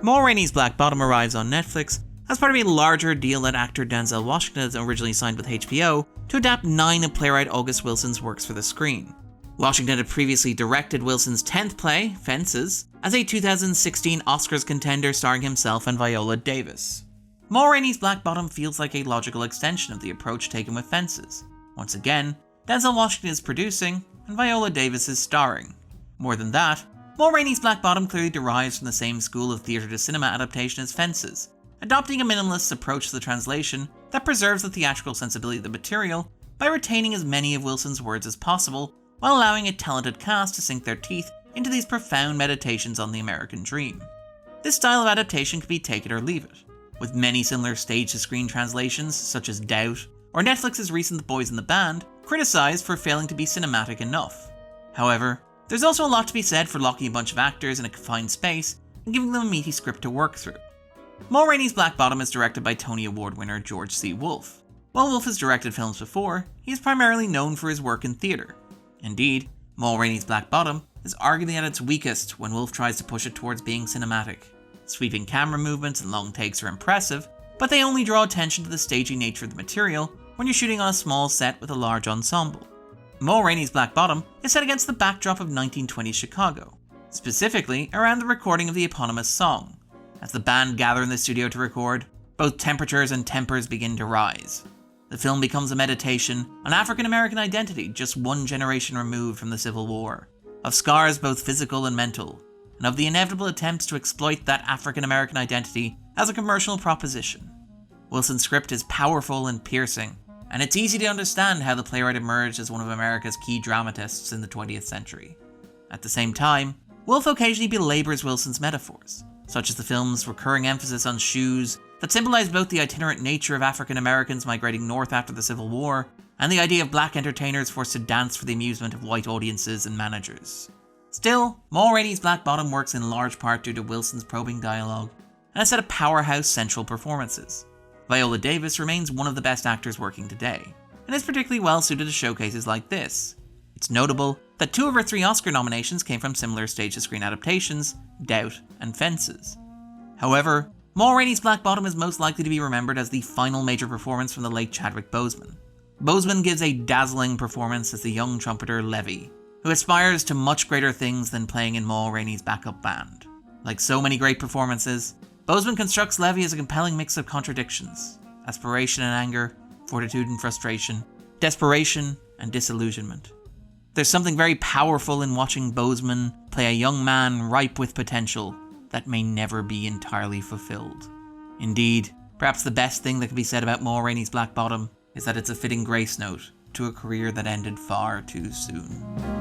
Ma Rainey's Black Bottom arrives on Netflix as part of a larger deal that actor Denzel Washington had originally signed with HBO to adapt 9 of playwright August Wilson's works for the screen. Washington had previously directed Wilson's 10th play, Fences, as a 2016 Oscars contender starring himself and Viola Davis. Ma Rainey's Black Bottom feels like a logical extension of the approach taken with Fences. Once again, Denzel Washington is producing, and Viola Davis is starring. More than that, Ma Rainey's Black Bottom clearly derives from the same school of theatre to cinema adaptation as Fences, adopting a minimalist approach to the translation that preserves the theatrical sensibility of the material by retaining as many of Wilson's words as possible, while allowing a talented cast to sink their teeth into these profound meditations on the American dream. This style of adaptation could be take it or leave it, with many similar stage-to-screen translations such as Doubt, or Netflix's recent The Boys in the Band, criticized for failing to be cinematic enough. However, there's also a lot to be said for locking a bunch of actors in a confined space and giving them a meaty script to work through. Ma Rainey's Black Bottom is directed by Tony Award winner George C. Wolfe. While Wolfe has directed films before, he is primarily known for his work in theatre. Indeed, Ma Rainey's Black Bottom is arguably at its weakest when Wolfe tries to push it towards being cinematic. Sweeping camera movements and long takes are impressive, but they only draw attention to the stagey nature of the material when you're shooting on a small set with a large ensemble. Ma Rainey's Black Bottom is set against the backdrop of 1920s Chicago, specifically around the recording of the eponymous song. As the band gather in the studio to record, both temperatures and tempers begin to rise. The film becomes a meditation on African American identity just one generation removed from the Civil War, of scars both physical and mental, and of the inevitable attempts to exploit that African American identity as a commercial proposition. Wilson's script is powerful and piercing, and it's easy to understand how the playwright emerged as one of America's key dramatists in the 20th century. At the same time, Wolfe occasionally belabors Wilson's metaphors, such as the film's recurring emphasis on shoes that symbolize both the itinerant nature of African Americans migrating north after the Civil War and the idea of black entertainers forced to dance for the amusement of white audiences and managers. Still, Ma Rainey's Black Bottom works in large part due to Wilson's probing dialogue and a set of powerhouse central performances. Viola Davis remains one of the best actors working today, and is particularly well suited to showcases like this. It's notable that 2 of her 3 Oscar nominations came from similar stage-to-screen adaptations, Doubt and Fences. However, Ma Rainey's Black Bottom is most likely to be remembered as the final major performance from the late Chadwick Boseman. Boseman gives a dazzling performance as the young trumpeter Levy, who aspires to much greater things than playing in Ma Rainey's backup band. Like so many great performances, Boseman constructs Levy as a compelling mix of contradictions: aspiration and anger, fortitude and frustration, desperation and disillusionment. There's something very powerful in watching Boseman play a young man ripe with potential that may never be entirely fulfilled. Indeed, perhaps the best thing that can be said about Ma Rainey's Black Bottom is that it's a fitting grace note to a career that ended far too soon.